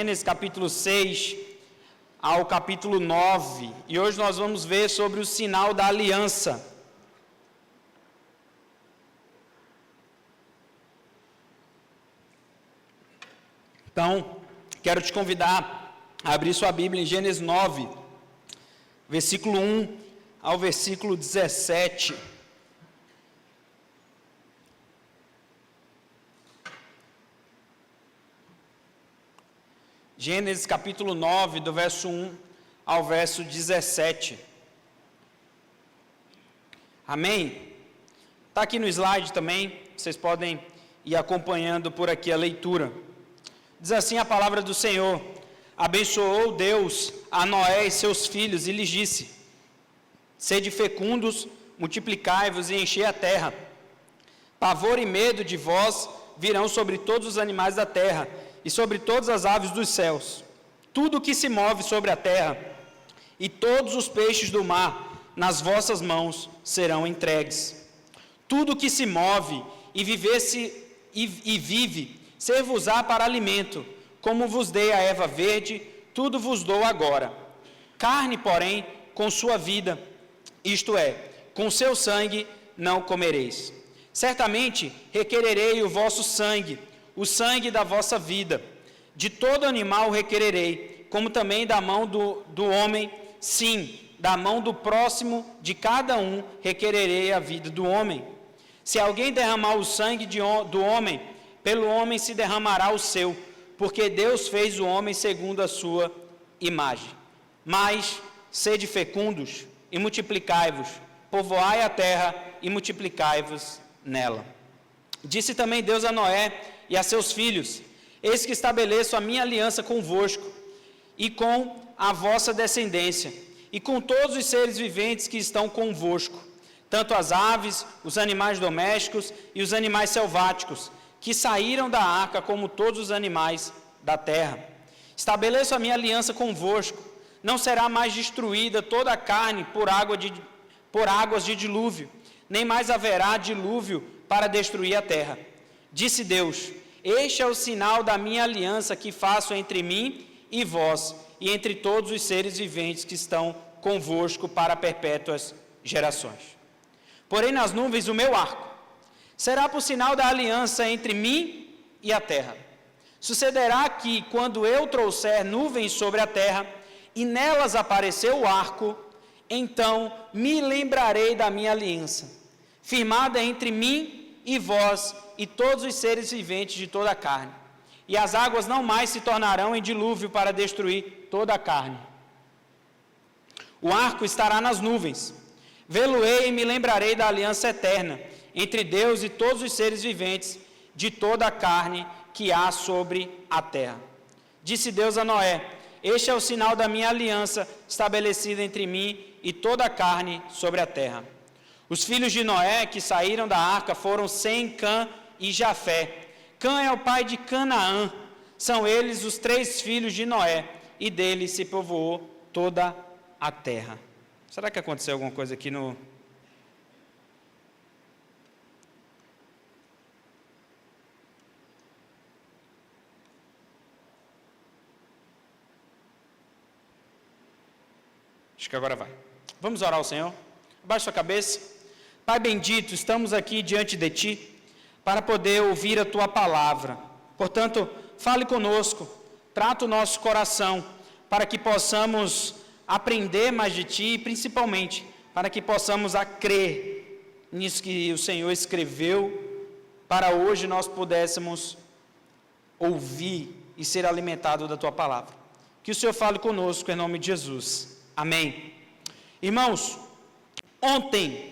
Gênesis capítulo 6 ao capítulo 9, e hoje nós vamos ver sobre o sinal da aliança. Então, quero te convidar a abrir sua Bíblia em Gênesis 9, versículo 1 ao versículo 17. Gênesis capítulo 9, do verso 1 ao verso 17. Amém? Está aqui no slide também, vocês podem ir acompanhando por aqui a leitura. Diz assim a palavra do Senhor: abençoou Deus a Noé e seus filhos e lhes disse: sede fecundos, multiplicai-vos e enchei a terra. Pavor e medo de vós virão sobre todos os animais da terra e sobre todas as aves dos céus, tudo o que se move sobre a terra, e todos os peixes do mar nas vossas mãos serão entregues. Tudo o que se move e vive, ser-vos-á para alimento, como vos dei a erva verde, tudo vos dou agora. Carne, porém, com sua vida, isto é, com seu sangue não comereis. Certamente requererei o vosso sangue, o sangue da vossa vida. De todo animal requererei, como também da mão do homem, sim, da mão do próximo de cada um requererei a vida do homem. Se alguém derramar o sangue do homem, pelo homem se derramará o seu, porque Deus fez o homem segundo a sua imagem. Mas sede fecundos e multiplicai-vos, povoai a terra e multiplicai-vos nela. Disse também Deus a Noé e a seus filhos: eis que estabeleço a minha aliança convosco e com a vossa descendência, e com todos os seres viventes que estão convosco, tanto as aves, os animais domésticos e os animais selváticos, que saíram da arca, como todos os animais da terra. Estabeleço a minha aliança convosco: não será mais destruída toda a carne por águas de dilúvio, nem mais haverá dilúvio para destruir a terra. Disse Deus: este é o sinal da minha aliança que faço entre mim e vós, e entre todos os seres viventes que estão convosco para perpétuas gerações. Porém nas nuvens o meu arco será por sinal da aliança entre mim e a terra. Sucederá que, quando eu trouxer nuvens sobre a terra, e nelas aparecer o arco, então me lembrarei da minha aliança, firmada entre mim e vós e todos os seres viventes de toda a carne. E as águas não mais se tornarão em dilúvio para destruir toda a carne. O arco estará nas nuvens. Vê-lo-ei e me lembrarei da aliança eterna entre Deus e todos os seres viventes de toda a carne que há sobre a terra. Disse Deus a Noé: este é o sinal da minha aliança estabelecida entre mim e toda a carne sobre a terra. Os filhos de Noé que saíram da arca foram Sem, Cã e Jafé. Cã é o pai de Canaã. São eles os 3 filhos de Noé, e deles se povoou toda a terra. Será que aconteceu alguma coisa aqui no... Acho que agora vai. Vamos orar ao Senhor? Abaixe sua cabeça. Pai bendito, estamos aqui diante de Ti para poder ouvir a Tua palavra. Portanto, fale conosco, trata o nosso coração, para que possamos aprender mais de Ti e, principalmente, para que possamos crer nisso que o Senhor escreveu, para hoje nós pudéssemos ouvir e ser alimentados da Tua palavra. Que o Senhor fale conosco em nome de Jesus. Amém. Irmãos, ontem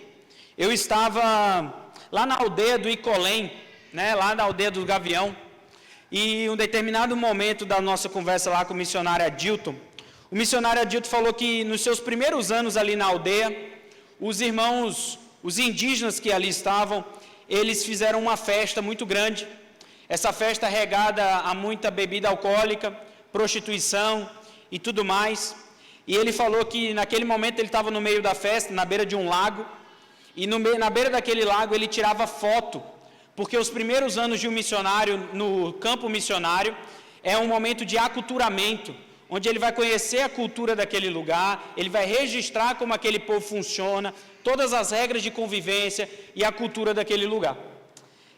eu estava lá na aldeia do Icolém, lá na aldeia do Gavião, e em um determinado momento da nossa conversa lá com o missionário Adilton, o missionário Adilton falou que nos seus primeiros anos ali na aldeia, os irmãos, os indígenas que ali estavam, eles fizeram uma festa muito grande. Essa festa regada a muita bebida alcoólica, prostituição e tudo mais. E ele falou que naquele momento ele estava no meio da festa, na beira de um lago, e na beira daquele lago ele tirava foto, porque os primeiros anos de um missionário, no campo missionário, é um momento de aculturamento, onde ele vai conhecer a cultura daquele lugar, ele vai registrar como aquele povo funciona, todas as regras de convivência e a cultura daquele lugar.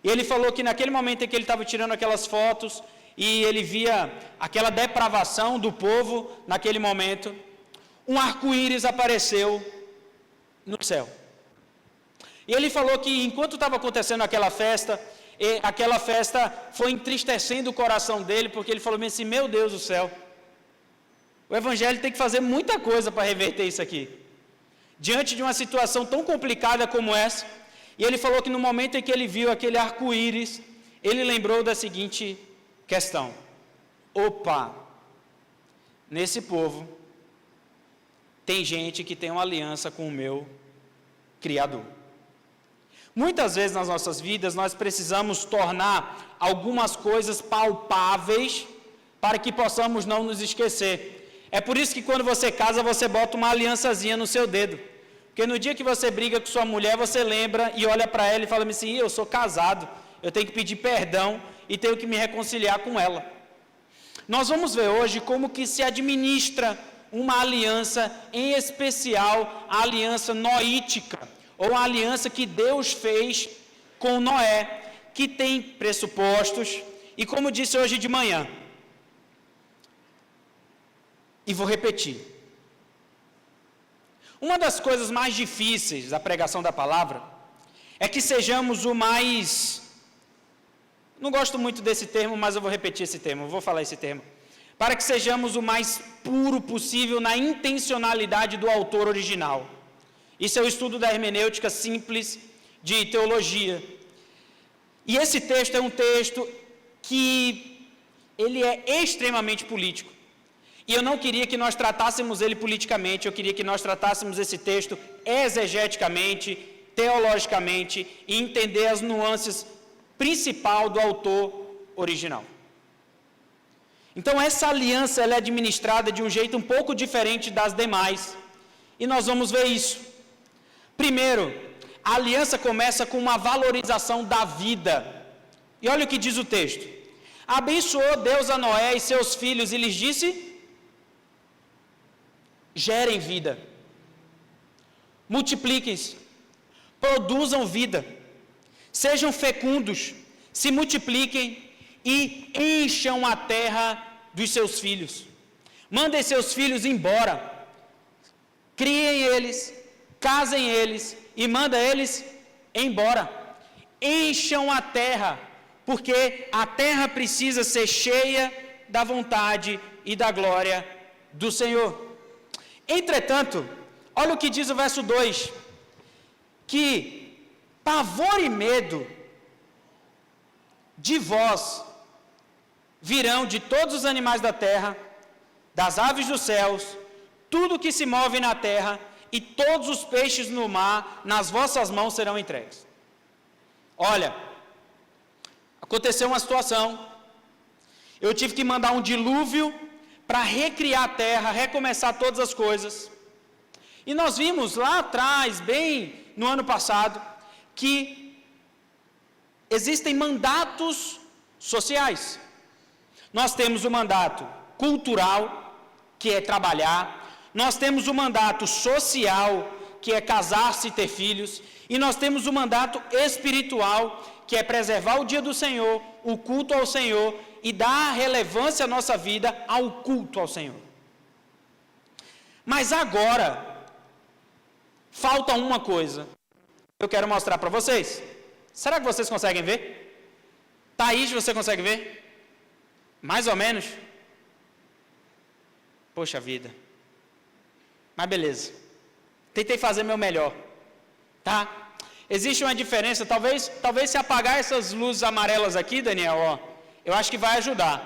E ele falou que naquele momento em que ele estava tirando aquelas fotos, e ele via aquela depravação do povo naquele momento, um arco-íris apareceu no céu. E ele falou que enquanto estava acontecendo aquela festa foi entristecendo o coração dele, porque ele falou assim, meu Deus do céu, o evangelho tem que fazer muita coisa para reverter isso aqui. Diante de uma situação tão complicada como essa, e ele falou que no momento em que ele viu aquele arco-íris, ele lembrou da seguinte questão: opa, nesse povo tem gente que tem uma aliança com o meu Criador. Muitas vezes nas nossas vidas nós precisamos tornar algumas coisas palpáveis para que possamos não nos esquecer. É por isso que quando você casa, você bota uma aliançazinha no seu dedo. Porque no dia que você briga com sua mulher, você lembra e olha para ela e fala assim, eu sou casado, eu tenho que pedir perdão e tenho que me reconciliar com ela. Nós vamos ver hoje como que se administra uma aliança, em especial a aliança noítica, ou a aliança que Deus fez com Noé, que tem pressupostos, e como disse hoje de manhã, e vou repetir, uma das coisas mais difíceis da pregação da palavra, é que sejamos o mais, não gosto muito desse termo, mas eu vou repetir esse termo, eu vou falar esse termo, para que sejamos o mais puro possível na intencionalidade do autor original. Isso é o estudo da hermenêutica simples de teologia. E esse texto é um texto que ele é extremamente político. E eu não queria que nós tratássemos ele politicamente, eu queria que nós tratássemos esse texto exegeticamente, teologicamente, e entender as nuances principais do autor original. Então essa aliança ela é administrada de um jeito um pouco diferente das demais. E nós vamos ver isso. Primeiro, a aliança começa com uma valorização da vida. E olha o que diz o texto. Abençoou Deus a Noé e seus filhos e lhes disse, gerem vida, multipliquem-se, produzam vida, sejam fecundos, se multipliquem e encham a terra dos seus filhos. Mandem seus filhos embora, criem eles, casem eles e manda eles embora. Encham a terra, porque a terra precisa ser cheia da vontade e da glória do Senhor. Entretanto, olha o que diz o verso 2, que pavor e medo de vós virão de todos os animais da terra, das aves dos céus, tudo que se move na terra, e todos os peixes no mar, nas vossas mãos serão entregues. Olha, aconteceu uma situação, eu tive que mandar um dilúvio para recriar a terra, recomeçar todas as coisas. E nós vimos lá atrás, bem no ano passado, que existem mandatos sociais. Nós temos o mandato cultural, que é trabalhar. Nós temos o mandato social, que é casar-se e ter filhos. E nós temos o mandato espiritual, que é preservar o dia do Senhor, o culto ao Senhor, e dar relevância à nossa vida ao culto ao Senhor. Mas agora, falta uma coisa, eu quero mostrar para vocês. Será que vocês conseguem ver? Thaís, você consegue ver? Mais ou menos? Poxa vida. Mas beleza. Tentei fazer meu melhor. Tá? Existe uma diferença, talvez se apagar essas luzes amarelas aqui, Daniel, ó, eu acho que vai ajudar.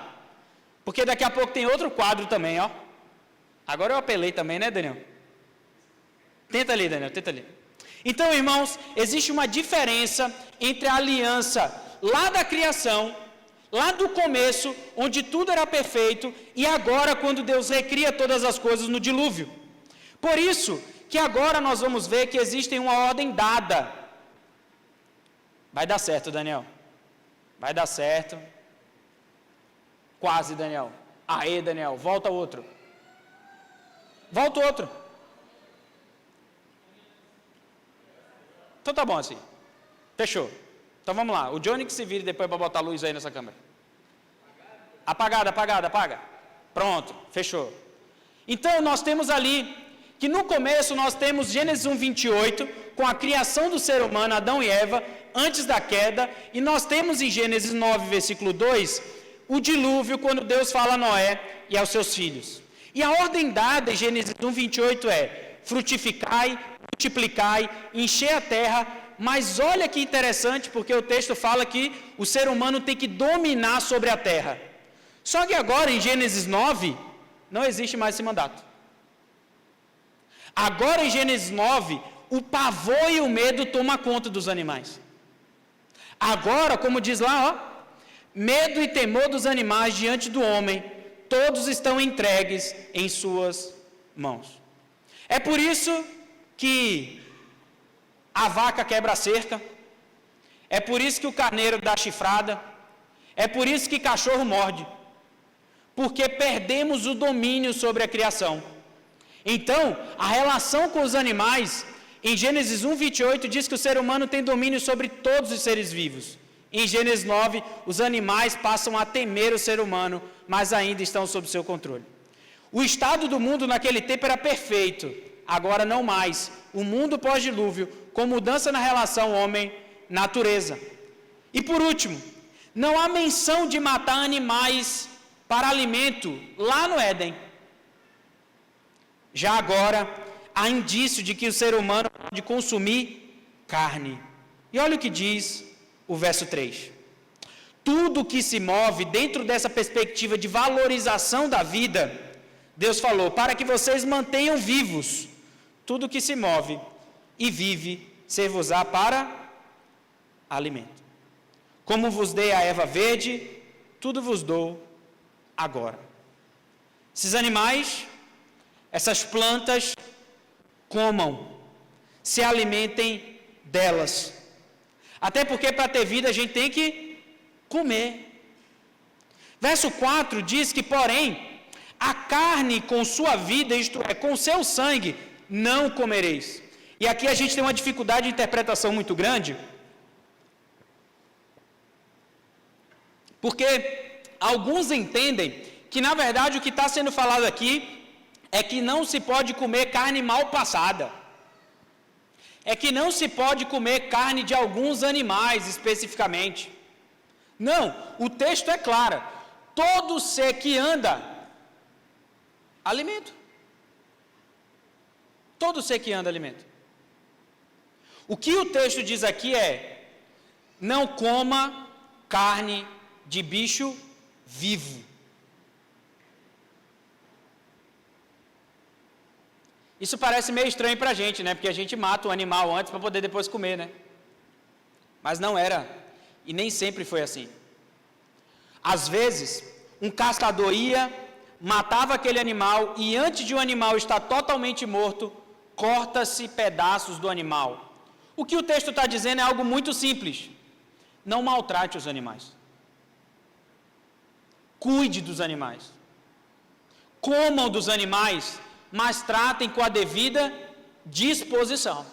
Porque daqui a pouco tem outro quadro também, ó. Agora eu apelei também, né, Daniel? Tenta ali, Daniel, tenta ali. Então, irmãos, existe uma diferença entre a aliança lá da criação, lá do começo, onde tudo era perfeito, e agora quando Deus recria todas as coisas no dilúvio. Por isso que agora nós vamos ver que existe uma ordem dada. Vai dar certo, Daniel. Vai dar certo. Quase, Daniel. Aê, Daniel, volta outro. Volta outro. Então tá bom assim. Fechou. Então vamos lá. O Johnny que se vire depois para botar a luz aí nessa câmera. Apagada, apaga. Pronto, fechou. Então nós temos ali que no começo nós temos Gênesis 1:28, com a criação do ser humano, Adão e Eva, antes da queda, e nós temos em Gênesis 9, versículo 2, o dilúvio, quando Deus fala a Noé e aos seus filhos. E a ordem dada em Gênesis 1:28 é: frutificai, multiplicai, enchei a terra. Mas olha que interessante, porque o texto fala que o ser humano tem que dominar sobre a terra. Só que agora, em Gênesis 9, não existe mais esse mandato. Agora, em Gênesis 9, o pavor e o medo tomam conta dos animais. Agora, como diz lá, ó, medo e temor dos animais diante do homem, todos estão entregues em suas mãos. É por isso que a vaca quebra a cerca, é por isso que o carneiro dá chifrada, é por isso que cachorro morde, porque perdemos o domínio sobre a criação. Então, a relação com os animais, em Gênesis 1:28 diz que o ser humano tem domínio sobre todos os seres vivos. Em Gênesis 9, os animais passam a temer o ser humano, mas ainda estão sob seu controle. O estado do mundo naquele tempo era perfeito, agora não mais. O mundo pós-dilúvio, com mudança na relação homem-natureza. E por último, não há menção de matar animais para alimento lá no Éden. Já agora, há indício de que o ser humano pode consumir carne. E olha o que diz o verso 3. Tudo que se move dentro dessa perspectiva de valorização da vida, Deus falou, para que vocês mantenham vivos, tudo que se move e vive, ser-vos-á para alimento. Como vos dei a erva verde, tudo vos dou agora. Esses animais, essas plantas, comam, se alimentem delas. Até porque para ter vida a gente tem que comer. Verso 4 diz que, porém, a carne com sua vida, isto é, com seu sangue, não comereis. E aqui a gente tem uma dificuldade de interpretação muito grande, porque alguns entendem que, na verdade, o que está sendo falado aqui é que não se pode comer carne mal passada. É que não se pode comer carne de alguns animais especificamente. Não, o texto é claro. Todo ser que anda, alimento. Todo ser que anda, alimento. O que o texto diz aqui é: não coma carne de bicho vivo. Isso parece meio estranho para a gente, né? Porque a gente mata o animal antes para poder depois comer, né? Mas não era, e nem sempre foi assim. Às vezes, um caçador ia, matava aquele animal, e antes de o animal estar totalmente morto, corta-se pedaços do animal. O que o texto está dizendo é algo muito simples: não maltrate os animais. Cuide dos animais. Comam dos animais, mas tratem com a devida disposição.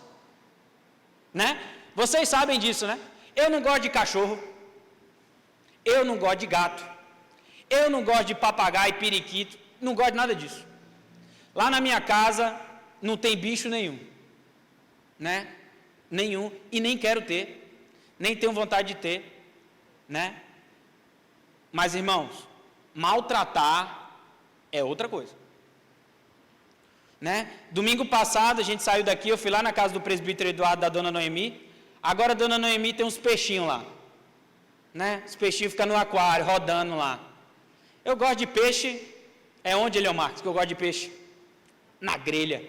Né? Vocês sabem disso, né? Eu não gosto de cachorro. Eu não gosto de gato. Eu não gosto de papagaio, periquito. Não gosto de nada disso. Lá na minha casa não tem bicho nenhum. Né? Nenhum. E nem quero ter. Nem tenho vontade de ter. Né? Mas, irmãos, maltratar é outra coisa. Né? Domingo passado a gente saiu daqui, eu fui lá na casa do presbítero Eduardo, da dona Noemi. Agora a dona Noemi tem uns peixinhos lá, né? Os peixinhos ficam no aquário, rodando lá. Eu gosto de peixe. É onde, Eliel Marques, que eu gosto de peixe? Na grelha.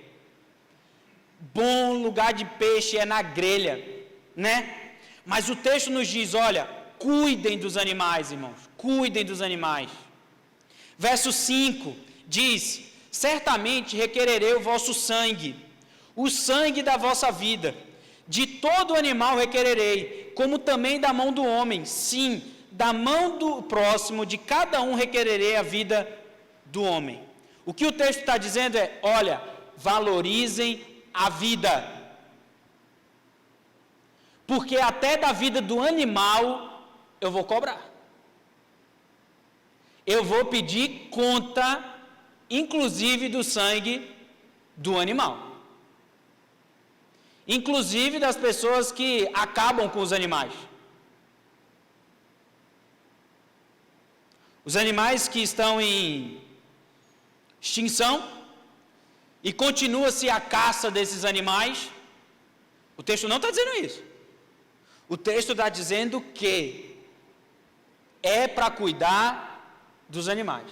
Bom lugar de peixe é na grelha, né? Mas o texto nos diz, olha, cuidem dos animais, irmãos, cuidem dos animais. Verso 5 diz: certamente requererei o vosso sangue, o sangue da vossa vida. De todo animal requererei, como também da mão do homem, sim, da mão do próximo, de cada um requererei a vida do homem. O que o texto está dizendo é, olha, valorizem a vida. Porque até da vida do animal eu vou cobrar. Eu vou pedir conta, inclusive do sangue do animal. Inclusive das pessoas que acabam com os animais. Os animais que estão em extinção e continua-se a caça desses animais. O texto não está dizendo isso. O texto está dizendo que é para cuidar dos animais.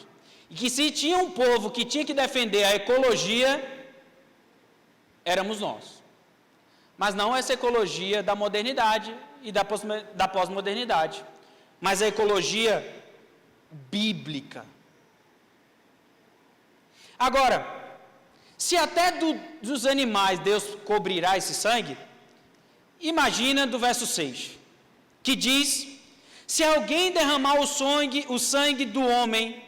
E que se tinha um povo que tinha que defender a ecologia, éramos nós. Mas não essa ecologia da modernidade e da pós-modernidade, mas a ecologia bíblica. Agora, se até dos animais Deus cobrirá esse sangue, imagina do verso 6, que diz, se alguém derramar o sangue do homem,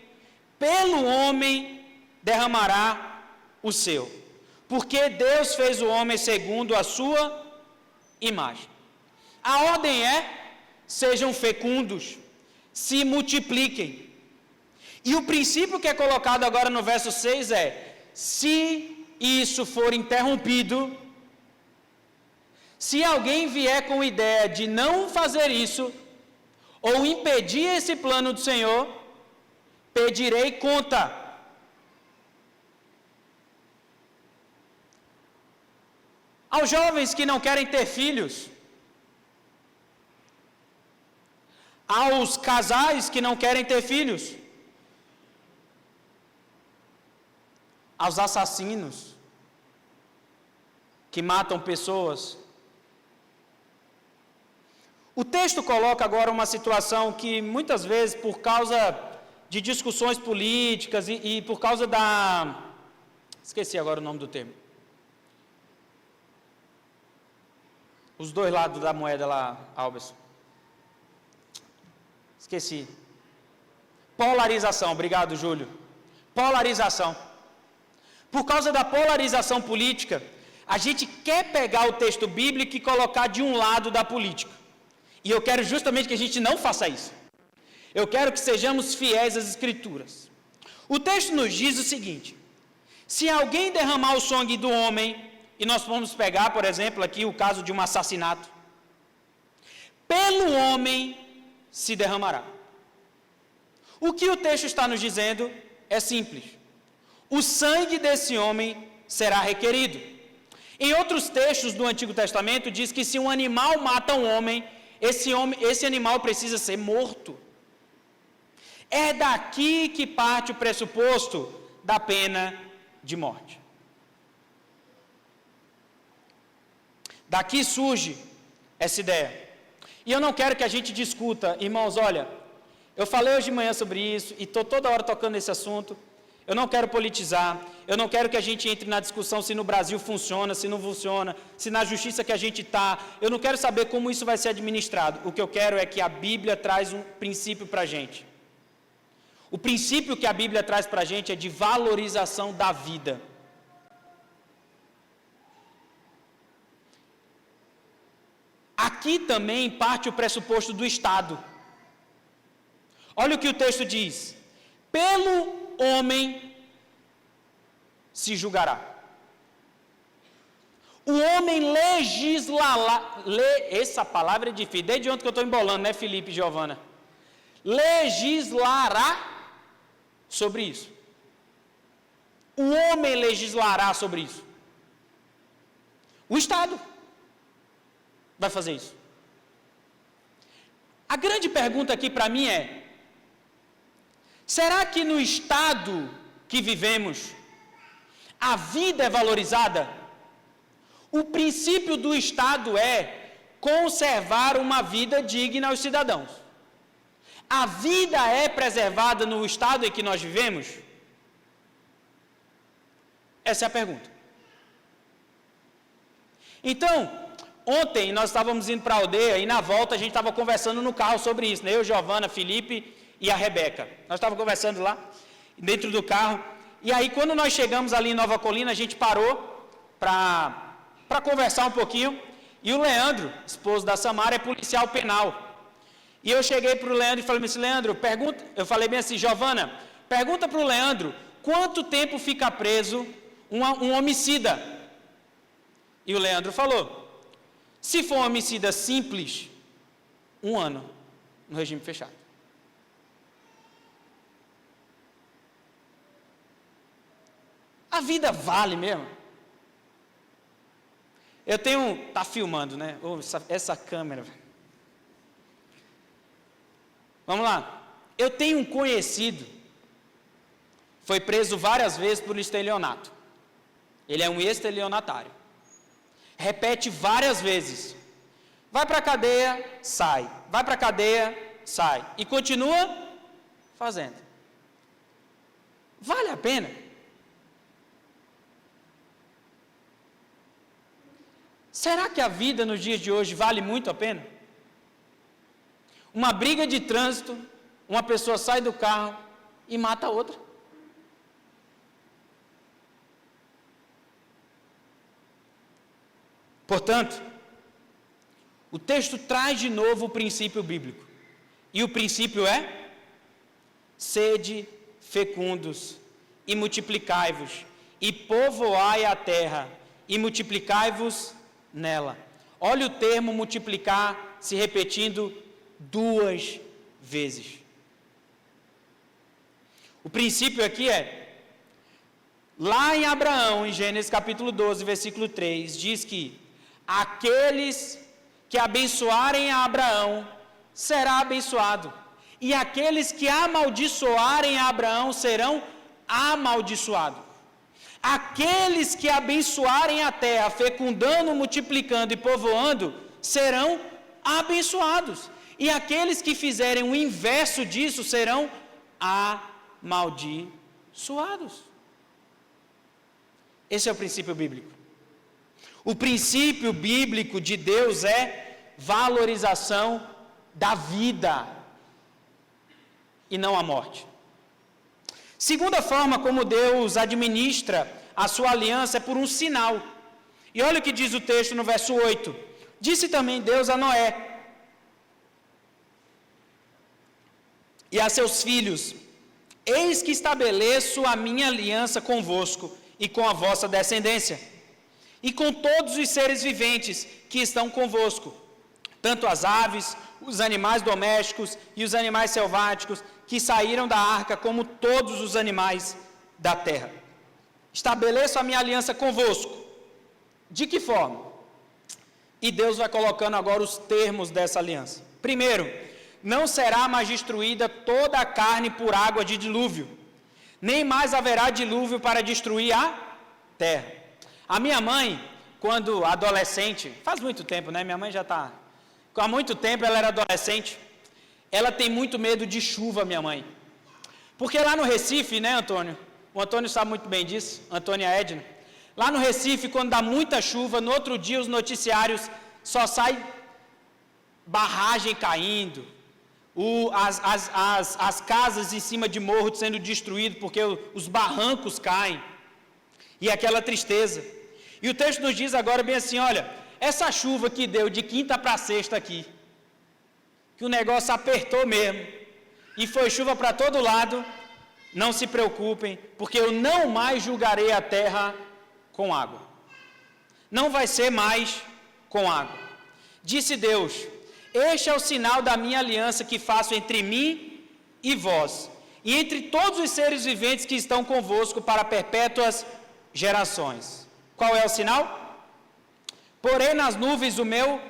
pelo homem derramará o seu, porque Deus fez o homem segundo a sua imagem. A ordem é, sejam fecundos, se multipliquem. E o princípio que é colocado agora no verso 6 é, se isso for interrompido, se alguém vier com a ideia de não fazer isso, ou impedir esse plano do Senhor, pedirei conta. Aos jovens que não querem ter filhos, aos casais que não querem ter filhos, aos assassinos que matam pessoas. O texto coloca agora uma situação que muitas vezes, por causa de discussões políticas e por causa da... Esqueci agora o nome do termo. Os dois lados da moeda lá, Alves. Esqueci. Polarização, obrigado, Júlio. Polarização. Por causa da polarização política, a gente quer pegar o texto bíblico e colocar de um lado da política. E eu quero justamente que a gente não faça isso. Eu quero que sejamos fiéis às Escrituras. O texto nos diz o seguinte, se alguém derramar o sangue do homem, e nós vamos pegar, por exemplo, aqui o caso de um assassinato, pelo homem se derramará. O que o texto está nos dizendo é simples. O sangue desse homem será requerido. Em outros textos do Antigo Testamento diz que se um animal mata um homem, esse animal precisa ser morto. É daqui que parte o pressuposto da pena de morte. Daqui surge essa ideia. E eu não quero que a gente discuta, irmãos, olha, eu falei hoje de manhã sobre isso e estou toda hora tocando nesse assunto. Eu não quero politizar, eu não quero que a gente entre na discussão se no Brasil funciona, se não funciona, se na justiça que a gente está. Eu não quero saber como isso vai ser administrado. O que eu quero é que a Bíblia traz um princípio para a gente. O princípio que a Bíblia traz para a gente é de valorização da vida. Aqui também parte o pressuposto do Estado. Olha o que o texto diz. Pelo homem se julgará. O homem legislará. Essa palavra é difícil. Desde ontem que eu estou embolando, né, Felipe e Giovana? Legislará sobre isso. O homem legislará sobre isso. O Estado vai fazer isso. A grande pergunta aqui para mim é: será que no estado que vivemos a vida é valorizada? O princípio do Estado é conservar uma vida digna aos cidadãos. A vida é preservada no estado em que nós vivemos? Essa é a pergunta. Então, Ontem nós estávamos indo para a aldeia e na volta a gente estava conversando no carro sobre isso, né? Eu, Giovana, Felipe e a Rebeca. Nós estávamos conversando lá, dentro do carro. E aí, quando nós chegamos ali em Nova Colina, a gente parou para conversar um pouquinho. E o Leandro, esposo da Samara, é policial penal. E eu cheguei para o Leandro e falei assim, Leandro, pergunta, eu falei bem assim, Giovana, pergunta para o Leandro, quanto tempo fica preso um homicida? E o Leandro falou, se for um homicida simples, 1 ano no regime fechado. A vida vale mesmo. Eu tenho, tá filmando, né? Oh, essa câmera. Vamos lá. Eu tenho um conhecido, foi preso várias vezes por estelionato. Ele é um estelionatário. Repete várias vezes. Vai para a cadeia, sai. Vai para a cadeia, sai. E continua fazendo. Vale a pena? Será que a vida nos dias de hoje vale muito a pena? Uma briga de trânsito, uma pessoa sai do carro e mata a outra. Portanto, o texto traz de novo o princípio bíblico. E o princípio é: sede fecundos e multiplicai-vos, e povoai a terra, e multiplicai-vos nela. Olha o termo multiplicar se repetindo 2 vezes. O princípio aqui é, lá em Abraão, em Gênesis capítulo 12, versículo 3, diz que aqueles que abençoarem a Abraão será abençoado, e aqueles que amaldiçoarem a Abraão serão amaldiçoados. Aqueles que abençoarem a terra, fecundando, multiplicando e povoando, serão abençoados. E aqueles que fizerem o inverso disso serão amaldiçoados. Esse é o princípio bíblico. O princípio bíblico de Deus é valorização da vida e não a morte. Segunda forma como Deus administra a sua aliança é por um sinal. E olha o que diz o texto no verso 8. Disse também Deus a Noé e a seus filhos: eis que estabeleço a minha aliança convosco e com a vossa descendência, e com todos os seres viventes que estão convosco, tanto as aves, os animais domésticos e os animais selváticos que saíram da arca, como todos os animais da terra. Estabeleço a minha aliança convosco. De que forma? E Deus vai colocando agora os termos dessa aliança. Primeiro, não será mais destruída toda a carne por água de dilúvio, nem mais haverá dilúvio para destruir a terra. A minha mãe, quando adolescente, faz muito tempo, né? Minha mãe já está... Há muito tempo ela era adolescente. Ela tem muito medo de chuva, minha mãe. Porque lá no Recife, né, Antônio? O Antônio sabe muito bem disso, Antônio e a Edna. Lá no Recife, quando dá muita chuva, no outro dia os noticiários só sai barragem caindo, as casas em cima de morro sendo destruídas porque os barrancos caem. E aquela tristeza. E o texto nos diz agora bem assim, olha, essa chuva que deu de quinta para sexta aqui, que o negócio apertou mesmo, e foi chuva para todo lado, não se preocupem, porque eu não mais julgarei a terra com água. Não vai ser mais com água. Disse Deus: este é o sinal da minha aliança que faço entre mim e vós, e entre todos os seres viventes que estão convosco para perpétuas gerações. Qual é o sinal? Porém nas nuvens o meu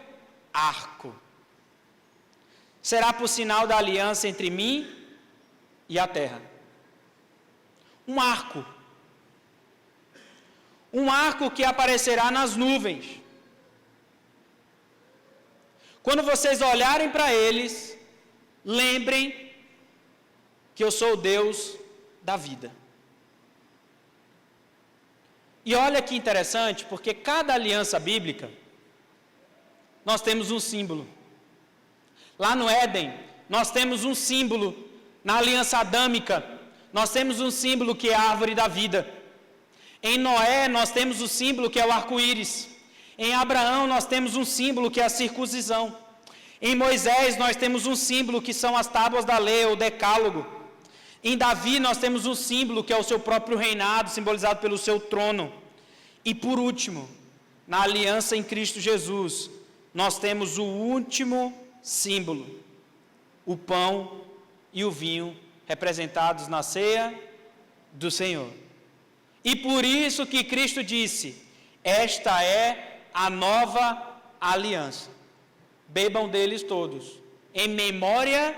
arco. Será por sinal da aliança entre mim e a terra. Um arco. Um arco que aparecerá nas nuvens. Quando vocês olharem para eles, lembrem que eu sou o Deus da vida. E olha que interessante, porque cada aliança bíblica nós temos um símbolo. Lá no Éden, nós temos um símbolo. Na aliança adâmica, nós temos um símbolo que é a árvore da vida. Em Noé, nós temos o símbolo que é o arco-íris. Em Abraão, nós temos um símbolo que é a circuncisão. Em Moisés, nós temos um símbolo que são as tábuas da lei, o decálogo. Em Davi, nós temos um símbolo que é o seu próprio reinado, simbolizado pelo seu trono. E por último, na aliança em Cristo Jesus, nós temos o último símbolo, o pão e o vinho, representados na ceia do Senhor. E por isso que Cristo disse: esta é a nova aliança. Bebam deles todos, em memória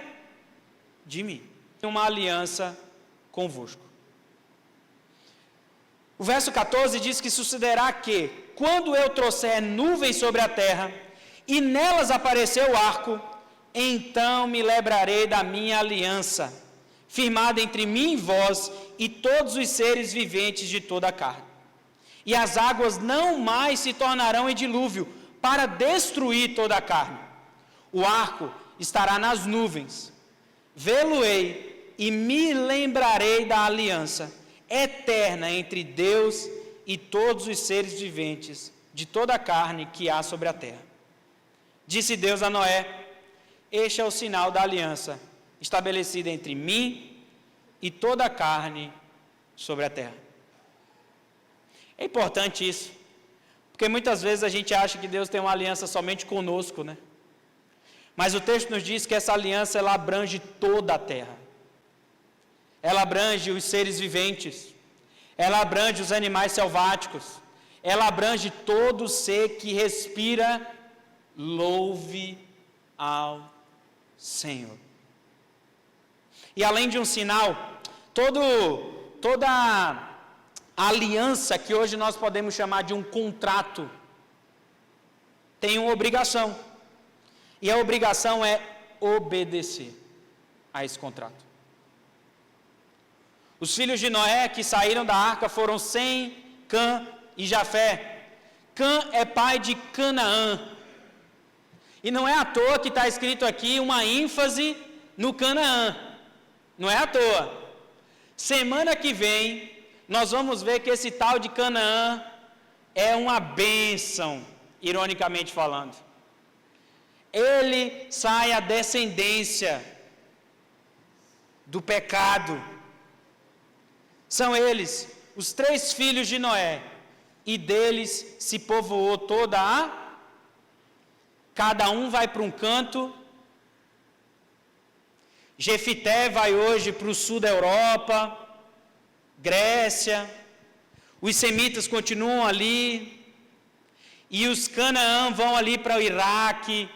de mim. Uma aliança convosco. O verso 14 diz que sucederá que, quando eu trouxer nuvens sobre a terra, e nelas aparecer o arco, então me lembrarei da minha aliança, firmada entre mim e vós, e todos os seres viventes de toda a carne. E as águas não mais se tornarão em dilúvio, para destruir toda a carne. O arco estará nas nuvens. Vê-lo-ei e me lembrarei da aliança eterna entre Deus e todos os seres viventes de toda a carne que há sobre a terra. Disse Deus a Noé: este é o sinal da aliança estabelecida entre mim e toda a carne sobre a terra. É importante isso, porque muitas vezes a gente acha que Deus tem uma aliança somente conosco, né? Mas o texto nos diz que essa aliança, ela abrange toda a terra. Ela abrange os seres viventes, ela abrange os animais selváticos, ela abrange todo ser que respira. Louve ao Senhor. E além de um sinal, toda a aliança que hoje nós podemos chamar de um contrato, tem uma obrigação. E a obrigação é obedecer a esse contrato. Os filhos de Noé que saíram da arca foram Sem, Cã e Jafé. Cã é pai de Canaã. E não é à toa que está escrito aqui uma ênfase no Canaã. Não é à toa. Semana que vem, nós vamos ver que esse tal de Canaã é uma bênção, ironicamente falando. Ele sai a descendência do pecado. São eles, os 3 filhos de Noé, e deles se povoou toda a... Cada um vai para um canto. Jefité vai hoje para o sul da Europa, Grécia. Os semitas continuam ali. E os Canaã vão ali para o Iraque,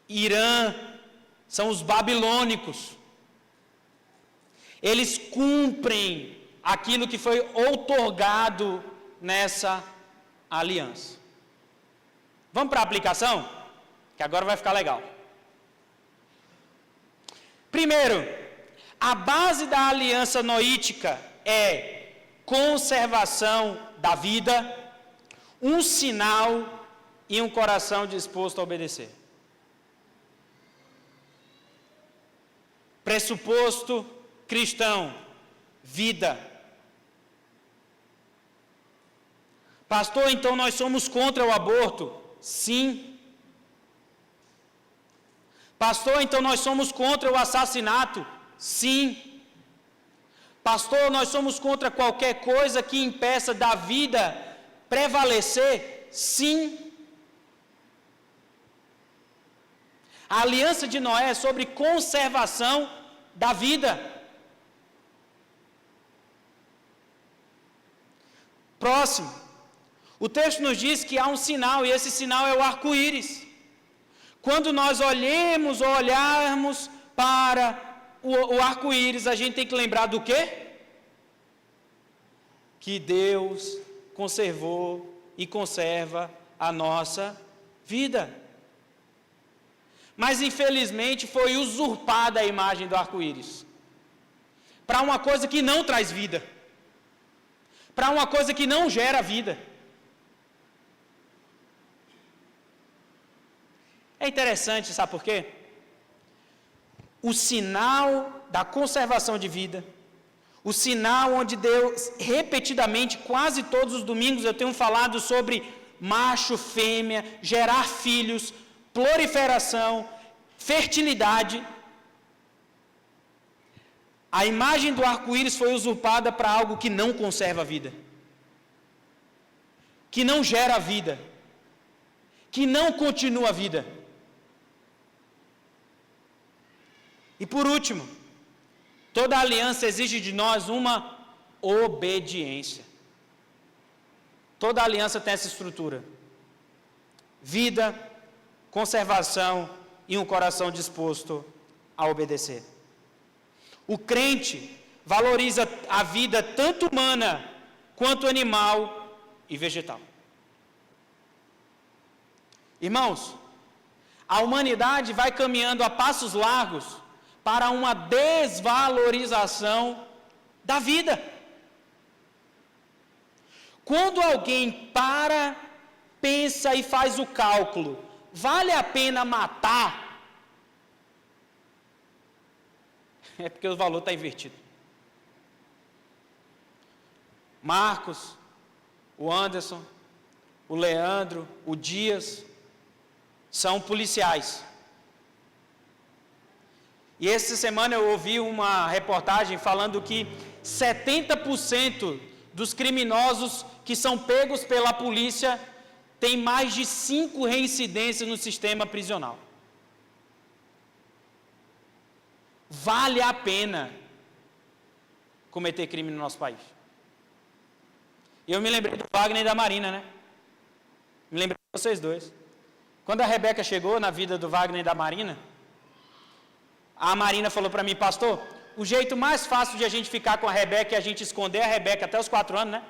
Irã, são os babilônicos. Eles cumprem aquilo que foi outorgado nessa aliança. Vamos para a aplicação? Que agora vai ficar legal. Primeiro, a base da aliança noítica é conservação da vida, um sinal e um coração disposto a obedecer. Pressuposto cristão, vida. Pastor, então nós somos contra o aborto? Sim. Pastor, então nós somos contra o assassinato? Sim. Pastor, nós somos contra qualquer coisa que impeça da vida prevalecer? Sim. A aliança de Noé é sobre conservação da vida. Próximo. O texto nos diz que há um sinal, e esse sinal é o arco-íris. Quando nós olharmos para o arco-íris, a gente tem que lembrar do quê? Que Deus conservou e conserva a nossa vida. Mas infelizmente foi usurpada a imagem do arco-íris para uma coisa que não traz vida, para uma coisa que não gera vida. É interessante, sabe por quê? O sinal da conservação de vida, o sinal onde Deus, repetidamente, quase todos os domingos eu tenho falado sobre macho, fêmea, gerar filhos, proliferação, fertilidade. A imagem do arco-íris foi usurpada para algo que não conserva a vida, que não gera a vida, que não continua a vida. E por último, toda aliança exige de nós uma obediência. Toda aliança tem essa estrutura: vida, conservação e um coração disposto a obedecer. O crente valoriza a vida tanto humana quanto animal e vegetal. Irmãos, a humanidade vai caminhando a passos largos para uma desvalorização da vida. Quando alguém para, pensa e faz o cálculo, vale a pena matar? É porque o valor está invertido. Marcos, o Anderson, o Leandro, o Dias, são policiais. E essa semana eu ouvi uma reportagem falando que 70% dos criminosos que são pegos pela polícia têm mais de 5 reincidências no sistema prisional. Vale a pena cometer crime no nosso país. Eu me lembrei do Wagner e da Marina, né? Me lembrei de vocês dois. Quando a Rebeca chegou na vida do Wagner e da Marina, a Marina falou para mim: pastor, o jeito mais fácil de a gente ficar com a Rebeca é a gente esconder a Rebeca até os 4 anos, né?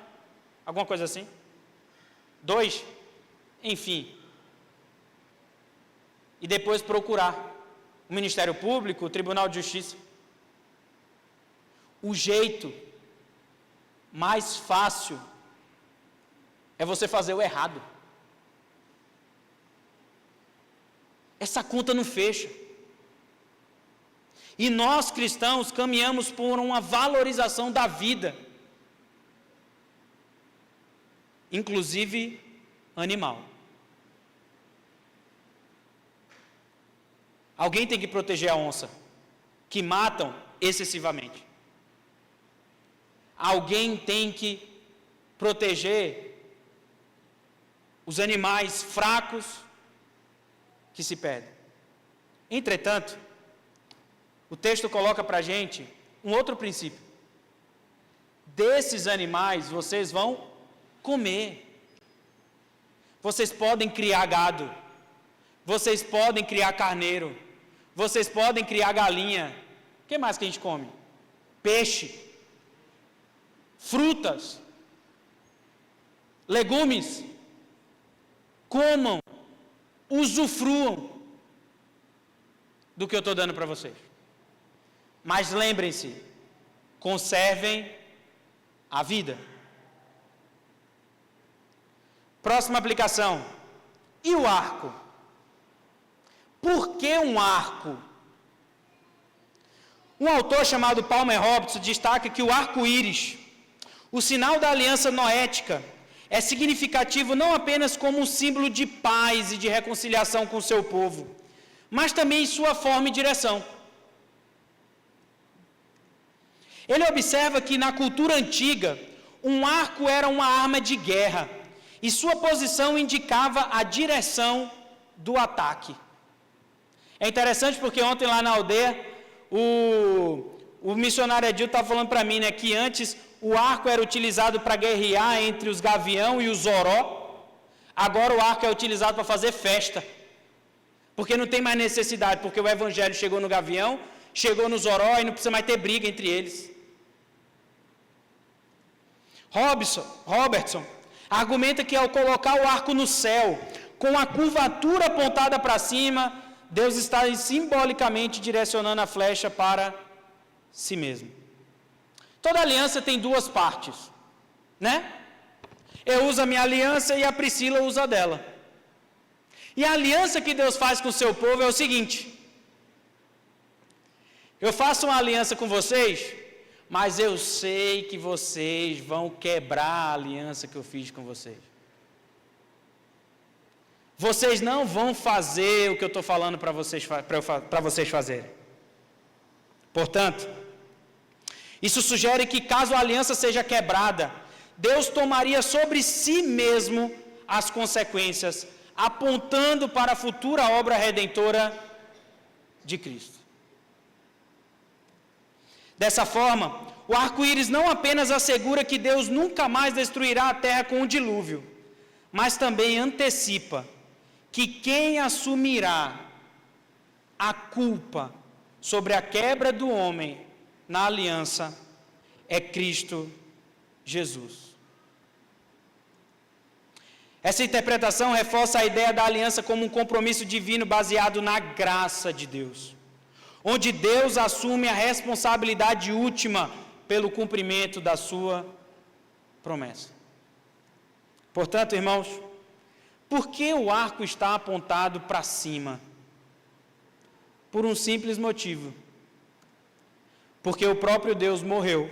Alguma coisa assim. 2, enfim. E depois procurar o Ministério Público, o Tribunal de Justiça. O jeito mais fácil é você fazer o errado. Essa conta não fecha. E nós cristãos caminhamos por uma valorização da vida, inclusive animal. Alguém tem que proteger a onça, que matam excessivamente. Alguém tem que proteger os animais fracos que se perdem. Entretanto, o texto coloca para a gente um outro princípio. Desses animais vocês vão comer. Vocês podem criar gado. Vocês podem criar carneiro. Vocês podem criar galinha. O que mais que a gente come? Peixe. Frutas. Legumes. Comam. Usufruam do que eu estou dando para vocês. Mas lembrem-se, conservem a vida. Próxima aplicação. E o arco? Por que um arco? Um autor chamado Palmer Robertson destaca que o arco-íris, o sinal da aliança noética, é significativo não apenas como um símbolo de paz e de reconciliação com o seu povo, mas também em sua forma e direção. Ele observa que na cultura antiga, um arco era uma arma de guerra, e sua posição indicava a direção do ataque. É interessante porque ontem lá na aldeia, o missionário Edil estava falando para mim, né, que antes o arco era utilizado para guerrear entre os gavião e os zoró, agora o arco é utilizado para fazer festa, porque não tem mais necessidade, porque o evangelho chegou no gavião, chegou no zoró e não precisa mais ter briga entre eles. Robertson argumenta que ao colocar o arco no céu, com a curvatura apontada para cima, Deus está simbolicamente direcionando a flecha para si mesmo. Toda aliança tem 2 partes, né? Eu uso a minha aliança e a Priscila usa a dela. E a aliança que Deus faz com o seu povo é o seguinte: eu faço uma aliança com vocês, mas eu sei que vocês vão quebrar a aliança que eu fiz com vocês. Vocês não vão fazer o que eu estou falando para vocês fazerem. Portanto, isso sugere que caso a aliança seja quebrada, Deus tomaria sobre si mesmo as consequências, apontando para a futura obra redentora de Cristo. Dessa forma, o arco-íris não apenas assegura que Deus nunca mais destruirá a terra com um dilúvio, mas também antecipa que quem assumirá a culpa sobre a quebra do homem na aliança é Cristo Jesus. Essa interpretação reforça a ideia da aliança como um compromisso divino baseado na graça de Deus, onde Deus assume a responsabilidade última pelo cumprimento da sua promessa. Portanto, irmãos, por que o arco está apontado para cima? Por um simples motivo: porque o próprio Deus morreu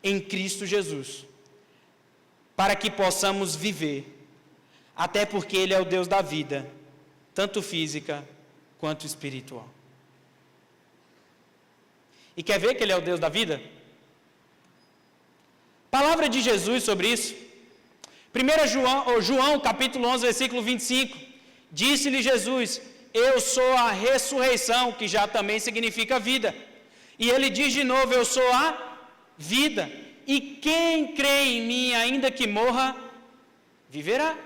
em Cristo Jesus, para que possamos viver, até porque Ele é o Deus da vida, tanto física quanto espiritual. E quer ver que Ele é o Deus da vida? Palavra de Jesus sobre isso. 1 João capítulo 11, versículo 25, disse-lhe Jesus: eu sou a ressurreição, que já também significa vida. E ele diz de novo: eu sou a vida, e quem crê em mim, ainda que morra, viverá.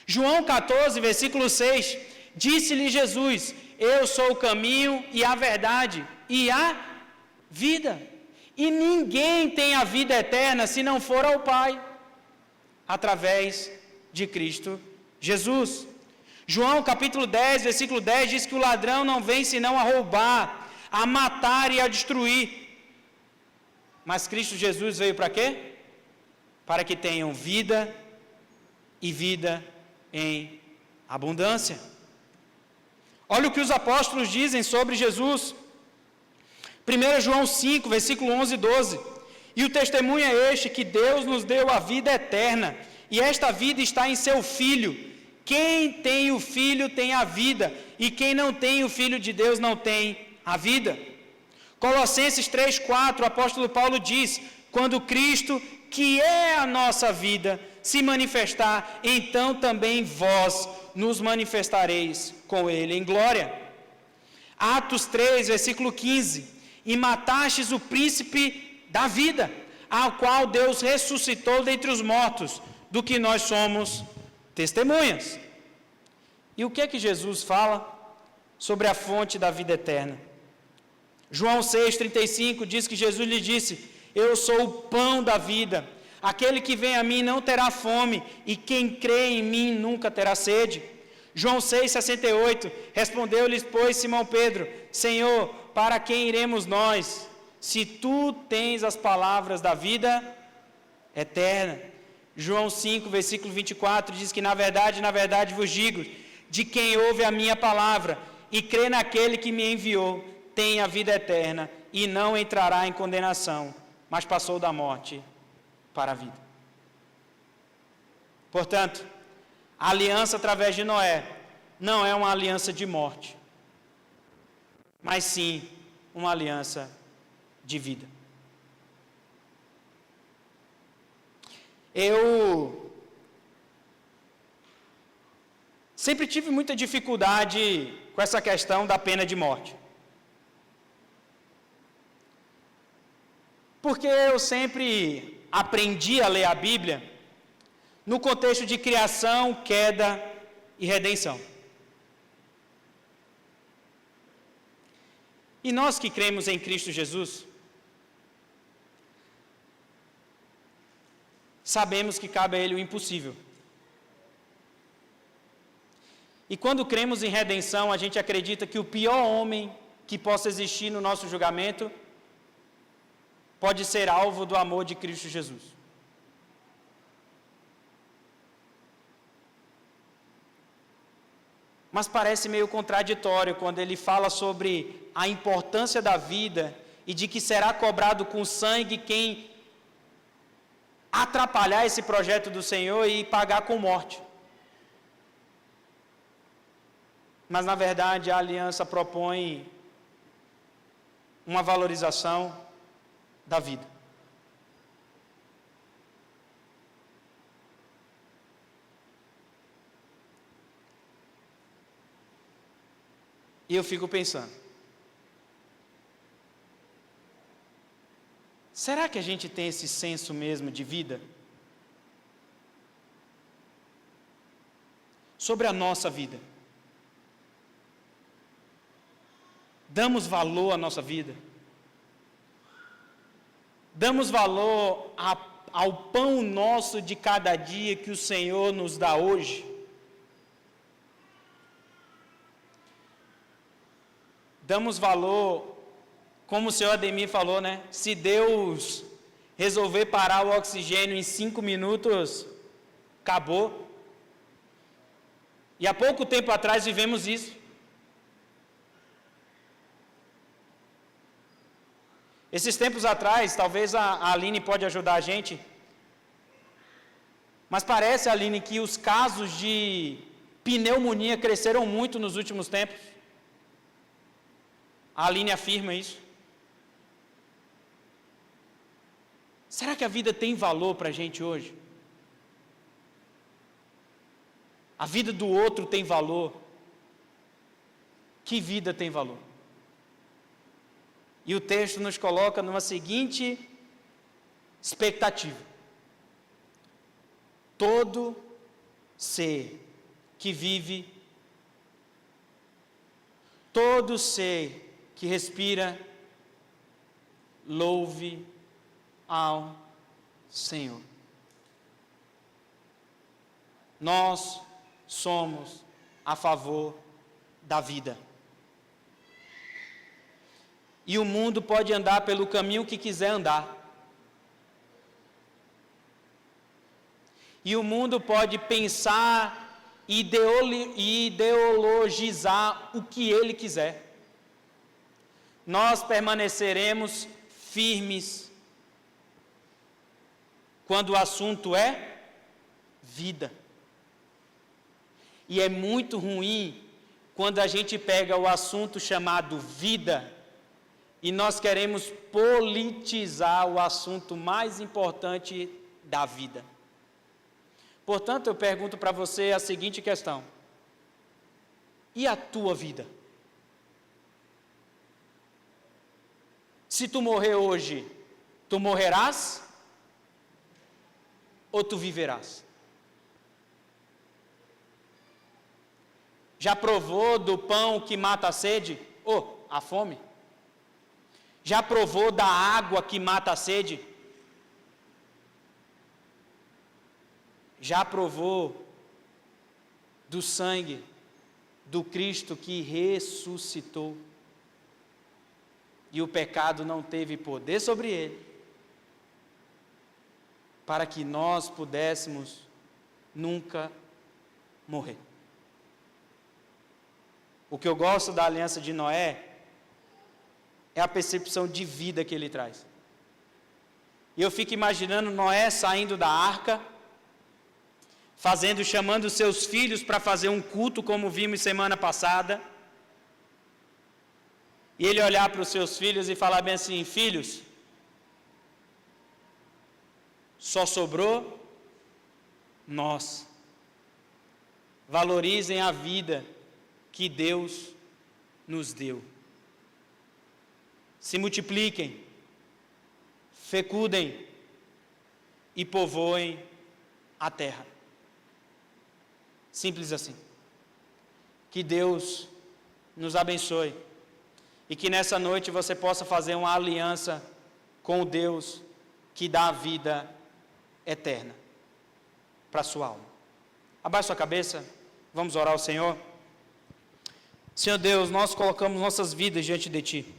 João 14, versículo 6, disse-lhe Jesus: eu sou o caminho e a verdade e a vida, e ninguém tem a vida eterna se não for ao Pai, através de Cristo Jesus. João capítulo 10, versículo 10 diz que o ladrão não vem senão a roubar, a matar e a destruir. Mas Cristo Jesus veio para quê? Para que tenham vida e vida em abundância. Olha o que os apóstolos dizem sobre Jesus. 1 João 5, versículo 11 e 12. E o testemunho é este, que Deus nos deu a vida eterna, e esta vida está em seu Filho. Quem tem o Filho tem a vida, e quem não tem o Filho de Deus não tem a vida. Colossenses 3,4, o apóstolo Paulo diz: quando Cristo, que é a nossa vida, se manifestar, então também vós nos manifestareis com Ele em glória. Atos 3, versículo 15: e matastes o príncipe da vida, ao qual Deus ressuscitou dentre os mortos, do que nós somos testemunhas. E o que é que Jesus fala sobre a fonte da vida eterna? João 6,35 diz que Jesus lhe disse: eu sou o pão da vida, aquele que vem a mim não terá fome, e quem crê em mim nunca terá sede. João 6,68, respondeu-lhes, pois, Simão Pedro: Senhor, para quem iremos nós, se tu tens as palavras da vida eterna? João 5, versículo 24, diz que na verdade vos digo, de quem ouve a minha palavra e crê naquele que me enviou, tem a vida eterna e não entrará em condenação, mas passou da morte para a vida. Portanto, a aliança através de Noé não é uma aliança de morte, mas sim uma aliança de vida. Eu sempre tive muita dificuldade com essa questão da pena de morte. Porque eu sempre aprendi a ler a Bíblia no contexto de criação, queda e redenção. E nós que cremos em Cristo Jesus, sabemos que cabe a Ele o impossível. E quando cremos em redenção, a gente acredita que o pior homem que possa existir no nosso julgamento pode ser alvo do amor de Cristo Jesus. Mas parece meio contraditório quando ele fala sobre a importância da vida e de que será cobrado com sangue quem atrapalhar esse projeto do Senhor e pagar com morte. Mas, na verdade, a aliança propõe uma valorização da vida. E eu fico pensando, será que a gente tem esse senso mesmo de vida? Sobre a nossa vida. Damos valor à nossa vida? Damos valor ao pão nosso de cada dia que o Senhor nos dá hoje? Damos valor, como o senhor Ademir falou, né? Se Deus resolver parar o oxigênio em 5 minutos, acabou. E há pouco tempo atrás vivemos isso. Esses tempos atrás, talvez a Aline pode ajudar a gente, mas parece, Aline, que os casos de pneumonia cresceram muito nos últimos tempos. A Aline afirma isso. Será que a vida tem valor para a gente hoje? A vida do outro tem valor? Que vida tem valor? E o texto nos coloca numa seguinte expectativa: todo ser que vive, todo ser que respira, louve ao Senhor. Nós somos a favor da vida. E o mundo pode andar pelo caminho que quiser andar. E o mundo pode pensar e ideologizar o que ele quiser. Nós permaneceremos firmes quando o assunto é vida. E é muito ruim quando a gente pega o assunto chamado vida e nós queremos politizar o assunto mais importante da vida. Portanto, eu pergunto para você a seguinte questão: e a tua vida? Se tu morrer hoje, tu morrerás ou tu viverás? Já provou do pão que mata a sede? Ou a fome? Já provou da água que mata a sede? Já provou do sangue do Cristo que ressuscitou? E o pecado não teve poder sobre ele, para que nós pudéssemos nunca morrer. O que eu gosto da aliança de Noé é a percepção de vida que ele traz. E eu fico imaginando Noé saindo da arca, chamando seus filhos para fazer um culto, como vimos semana passada, e ele olhar para os seus filhos e falar bem assim: filhos, só sobrou nós. Valorizem a vida que Deus nos deu. Se multipliquem, fecundem e povoem a terra. Simples assim. Que Deus nos abençoe e que nessa noite você possa fazer uma aliança com o Deus que dá a vida eterna para a sua alma. Abaixe sua cabeça, vamos orar ao Senhor. Senhor Deus, nós colocamos nossas vidas diante de Ti.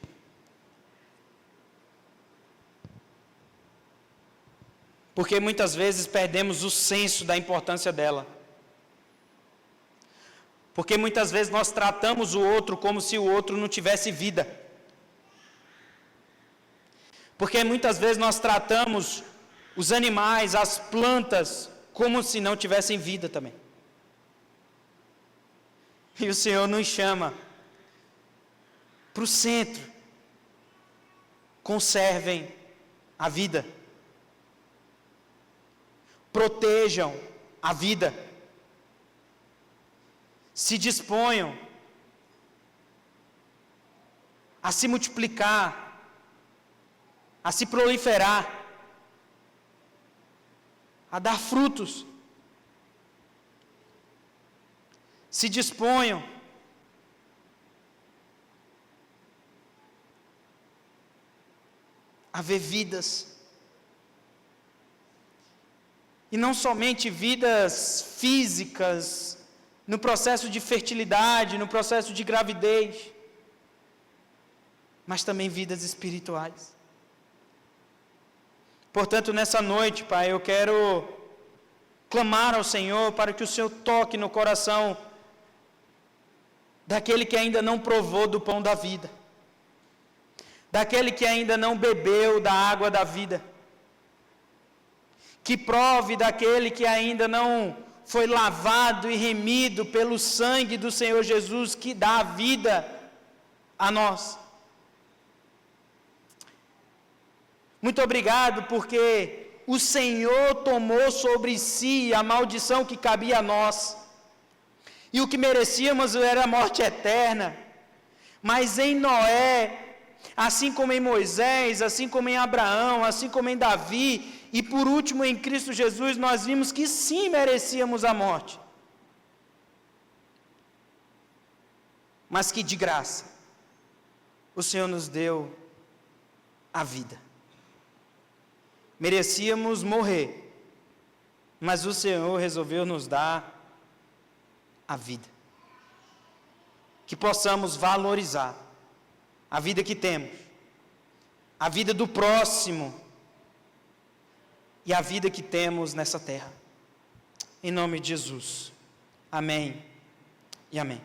Porque muitas vezes perdemos o senso da importância dela. Porque muitas vezes nós tratamos o outro como se o outro não tivesse vida. Porque muitas vezes nós tratamos os animais, as plantas, como se não tivessem vida também. E o Senhor nos chama para o centro. Conservem a vida. Protejam a vida. Se disponham a se multiplicar, a se proliferar, a dar frutos. Se disponham a ver vidas. E não somente vidas físicas, no processo de fertilidade, no processo de gravidez, mas também vidas espirituais. Portanto, nessa noite, Pai, eu quero clamar ao Senhor para que o Senhor toque no coração daquele que ainda não provou do pão da vida, daquele que ainda não bebeu da água da vida, que prove daquele que ainda não foi lavado e remido pelo sangue do Senhor Jesus, que dá a vida a nós. Muito obrigado, porque o Senhor tomou sobre si a maldição que cabia a nós, e o que merecíamos era a morte eterna. Mas em Noé, assim como em Moisés, assim como em Abraão, assim como em Davi, e por último em Cristo Jesus, nós vimos que sim merecíamos a morte, mas que de graça o Senhor nos deu a vida. Merecíamos morrer, mas o Senhor resolveu nos dar a vida. Que possamos valorizar a vida que temos, a vida do próximo e a vida que temos nessa terra. Em nome de Jesus. Amém e amém.